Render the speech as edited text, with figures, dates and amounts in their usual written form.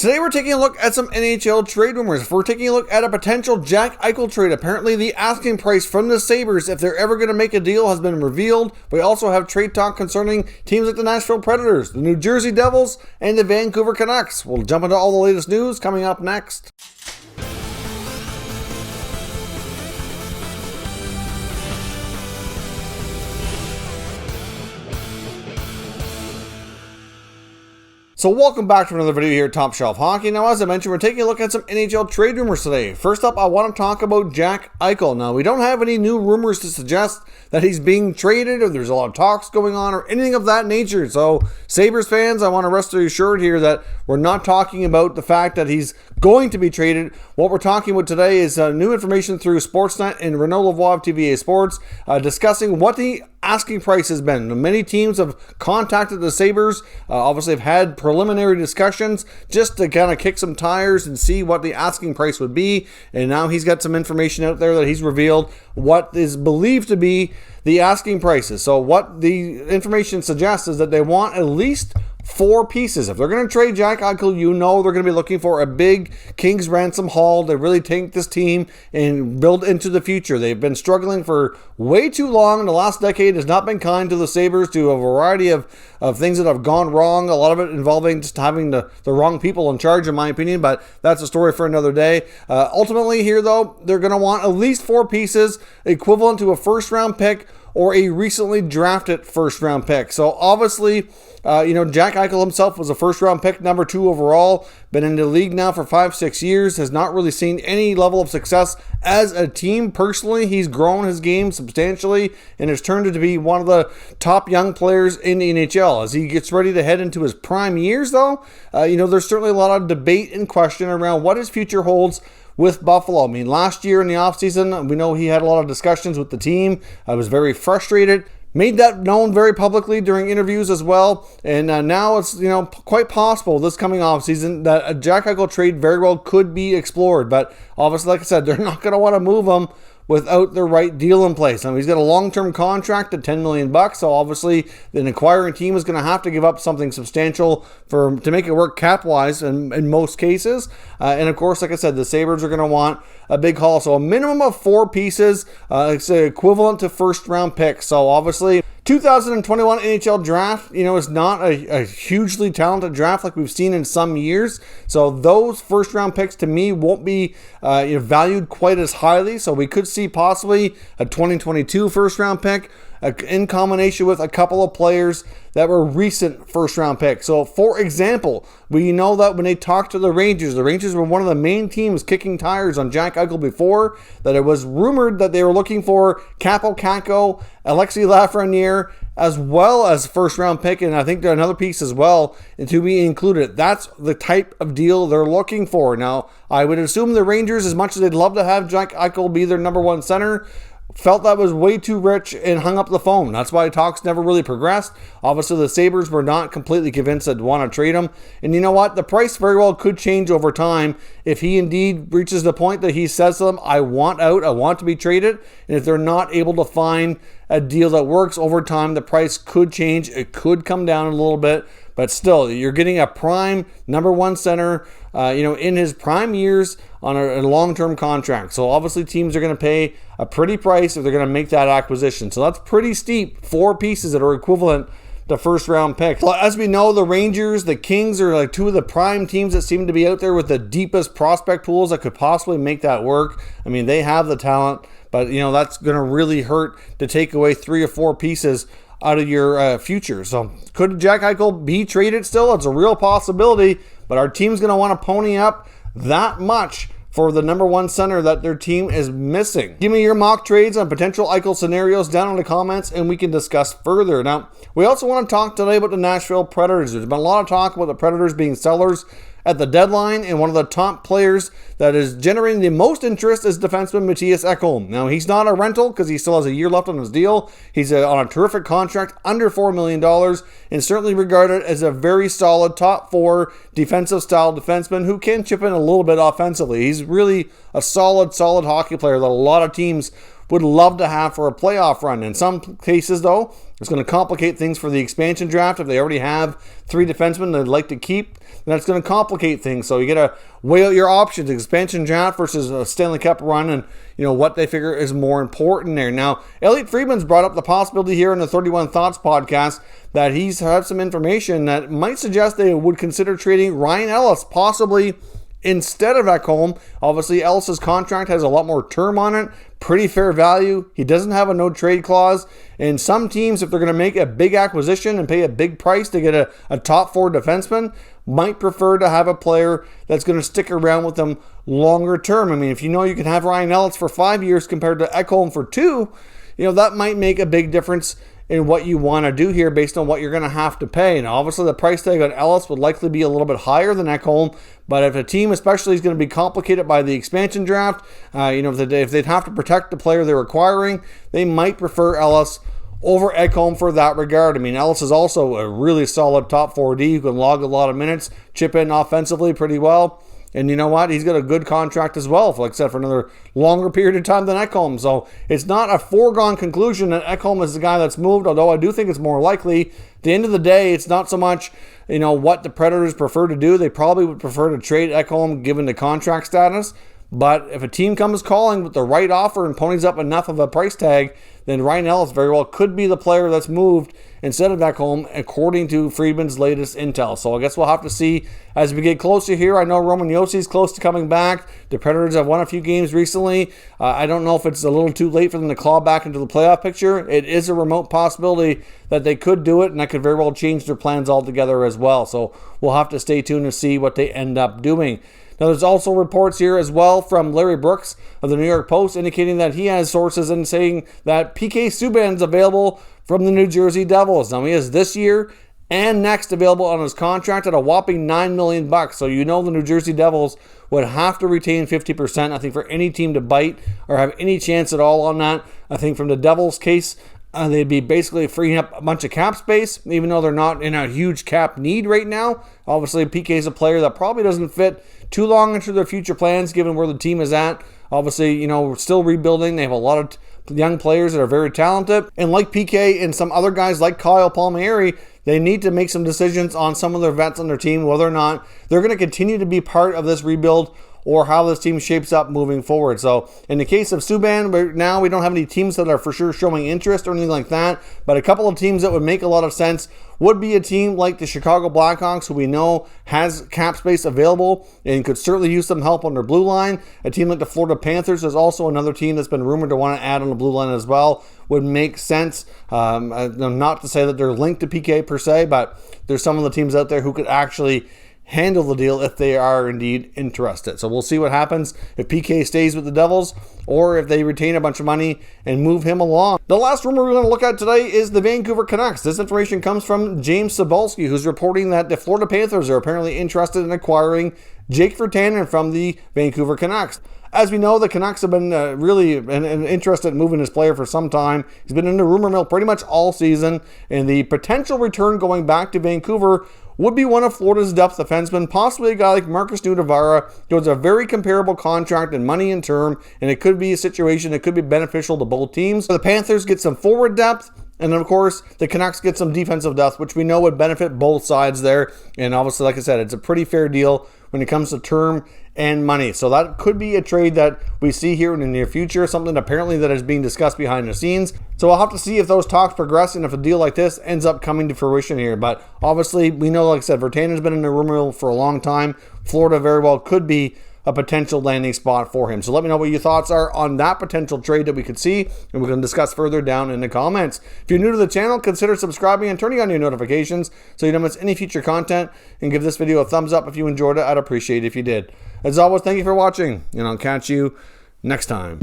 Today we're taking a look at some NHL trade rumors. We're taking a look at a potential Jack Eichel trade. Apparently the asking price from the Sabres, if they're ever going to make a deal, has been revealed. We also have trade talk concerning teams like the Nashville Predators, the New Jersey Devils, and the Vancouver Canucks. We'll jump into all the latest news coming up next. So welcome back to another video here at Top Shelf Hockey. Now, as I mentioned, we're taking a look at some NHL trade rumors today. First up, I want to talk about Jack Eichel. Now, we don't have any new rumors to suggest that he's being traded or there's a lot of talks going on or anything of that nature. So, Sabres fans, I want to rest assured here that we're not talking about the fact that he's going to be traded. What we're talking about today is new information through Sportsnet and Renaud Lavoie of TVA Sports discussing what the asking price has been. Many teams have contacted the Sabres. Obviously, have had preliminary discussions just to kind of kick some tires and see what the asking price would be. And now he's got some information out there that he's revealed what is believed to be the asking prices. So what the information suggests is that they want at least 4 pieces. If they're going to trade Jack Eichel, you know they're going to be looking for a big King's ransom haul to really take this team and build into the future. They've been struggling for way too long. The last decade has not been kind to the Sabres, to a variety of things that have gone wrong. A lot of it involving just having the wrong people in charge, in my opinion, but that's a story for another day. Ultimately here, though, they're going to want at least 4 pieces equivalent to a first-round pick or a recently drafted first-round pick. So obviously, Jack Eichel himself was a first-round pick, number 2 overall, been in the league now for 5-6 years, has not really seen any level of success as a team. Personally, he's grown his game substantially and has turned to be one of the top young players in the NHL. As he gets ready to head into his prime years, though, there's certainly a lot of debate and question around what his future holds with Buffalo. I mean, last year in the offseason, we know he had a lot of discussions with the team. I was very frustrated. Made that known very publicly during interviews as well. And now it's, quite possible this coming offseason that a Jack Eichel trade very well could be explored. But obviously, like I said, they're not going to want to move him without the right deal in place. Now, he's got a long-term contract at $10 million, so obviously an acquiring team is going to have to give up something substantial to make it work cap-wise in most cases. And of course, like I said, the Sabres are going to want a big haul. So a minimum of 4 pieces, it's equivalent to first-round picks. So obviously, 2021 NHL draft, is not a hugely talented draft like we've seen in some years. So those first-round picks, to me, won't be valued quite as highly. So we could see possibly a 2022 first-round pick in combination with a couple of players that were recent first-round picks. So, for example, we know that when they talked to the Rangers were one of the main teams kicking tires on Jack Eichel before, that it was rumored that they were looking for Capo Caco, Alexis Lafreniere, as well as first-round pick, and I think there's another piece as well to be included. That's the type of deal they're looking for. Now, I would assume the Rangers, as much as they'd love to have Jack Eichel be their number 1 center, felt that was way too rich and hung up the phone. That's why talks never really progressed. Obviously, the Sabres were not completely convinced they'd want to trade him. And you know what? The price very well could change over time if he indeed reaches the point that he says to them, I want out, I want to be traded. And if they're not able to find a deal that works over time, the price could change. It could come down a little bit. But still, you're getting a prime number 1 center, in his prime years on a long-term contract. So obviously teams are going to pay a pretty price if they're going to make that acquisition. So that's pretty steep. 4 pieces that are equivalent to first-round picks. As we know, the Rangers, the Kings are like 2 of the prime teams that seem to be out there with the deepest prospect pools that could possibly make that work. I mean, they have the talent, but that's going to really hurt to take away 3 or 4 pieces out of your future. So could Jack Eichel be traded still? It's a real possibility, but our team's going to want to pony up that much for the number 1 center that their team is missing. Give me your mock trades on potential Eichel scenarios down in the comments and we can discuss further. Now, we also want to talk today about the Nashville Predators. There's been a lot of talk about the Predators being sellers at the deadline, and one of the top players that is generating the most interest is defenseman Mattias Ekholm. Now, he's not a rental because he still has a year left on his deal. He's on a terrific contract, under $4 million, and certainly regarded as a very solid top 4 defensive-style defenseman who can chip in a little bit offensively. He's really a solid hockey player that a lot of teams would love to have for a playoff run. In some cases, though, it's going to complicate things for the expansion draft. If they already have 3 defensemen they'd like to keep, then that's going to complicate things. So you got to weigh out your options, expansion draft versus a Stanley Cup run, and what they figure is more important there. Now, Elliot Friedman's brought up the possibility here in the 31 Thoughts podcast that he's had some information that might suggest they would consider trading Ryan Ellis, possibly instead of Ekholm. Obviously, Ellis's contract has a lot more term on it, pretty fair value. He doesn't have a no-trade clause. And some teams, if they're going to make a big acquisition and pay a big price to get a top 4 defenseman, might prefer to have a player that's going to stick around with them longer term. I mean, if you can have Ryan Ellis for 5 years compared to Ekholm for 2, that might make a big difference in what you want to do here based on what you're going to have to pay. And obviously the price tag on Ellis would likely be a little bit higher than Ekholm, but if a team especially is going to be complicated by the expansion draft, if they'd have to protect the player they're acquiring, they might prefer Ellis over Ekholm for that regard. I mean, Ellis is also a really solid top 4D who can log a lot of minutes, chip in offensively pretty well. And you know what? He's got a good contract as well, like I said, for another longer period of time than Ekholm. So it's not a foregone conclusion that Ekholm is the guy that's moved, although I do think it's more likely. At the end of the day, it's not so much, what the Predators prefer to do. They probably would prefer to trade Ekholm given the contract status. But if a team comes calling with the right offer and ponies up enough of a price tag, then Ryan Ellis very well could be the player that's moved instead of Ekholm, according to Friedman's latest intel. So I guess we'll have to see as we get closer here. I know Roman Yossi's close to coming back. The Predators have won a few games recently. I don't know if it's a little too late for them to claw back into the playoff picture. It is a remote possibility that they could do it, and that could very well change their plans altogether as well. So we'll have to stay tuned to see what they end up doing. Now, there's also reports here as well from Larry Brooks of the New York Post indicating that he has sources in saying that PK Subban is available from the New Jersey Devils. Now, he has this year and next available on his contract at a whopping $9 million. So the New Jersey Devils would have to retain 50%, I think, for any team to bite or have any chance at all on that. I think from the Devils' case, they'd be basically freeing up a bunch of cap space, even though they're not in a huge cap need right now. Obviously, PK is a player that probably doesn't fit too long into their future plans, given where the team is at. Obviously, we're still rebuilding. They have a lot of young players that are very talented. And like PK and some other guys like Kyle Palmieri, they need to make some decisions on some of their vets on their team, whether or not they're going to continue to be part of this rebuild or how this team shapes up moving forward. So in the case of Subban, right now we don't have any teams that are for sure showing interest or anything like that, but a couple of teams that would make a lot of sense would be a team like the Chicago Blackhawks, who we know has cap space available and could certainly use some help on their blue line. A team like the Florida Panthers is also another team that's been rumored to want to add on the blue line as well. Would make sense. Not to say that they're linked to PK per se, but there's some of the teams out there who could actually handle the deal if they are indeed interested. So we'll see what happens if PK stays with the Devils or if they retain a bunch of money and move him along. The last rumor we're going to look at today is the Vancouver Canucks. This information comes from James Cybulski, who's reporting that the Florida Panthers are apparently interested in acquiring Jake Virtanen from the Vancouver Canucks. As we know, the Canucks have been really interested in moving this player for some time. He's been in the rumor mill pretty much all season, and the potential return going back to Vancouver would be one of Florida's depth defensemen, possibly a guy like Marcus Nudavara, who has a very comparable contract in money and term, and it could be a situation that could be beneficial to both teams. So the Panthers get some forward depth, and then, of course, the Canucks get some defensive depth, which we know would benefit both sides there. And obviously, like I said, it's a pretty fair deal when it comes to term and money. So that could be a trade that we see here in the near future, something apparently that is being discussed behind the scenes. So we'll have to see if those talks progress and if a deal like this ends up coming to fruition here. But obviously, we know, like I said, Virtanen's been in the rumor mill for a long time. Florida very well could be a potential landing spot for him. So let me know what your thoughts are on that potential trade that we could see, and we can discuss further down in the comments. If you're new to the channel, consider subscribing and turning on your notifications so you don't miss any future content, and give this video a thumbs up if you enjoyed it. I'd appreciate it if you did. As always, thank you for watching, and I'll catch you next time.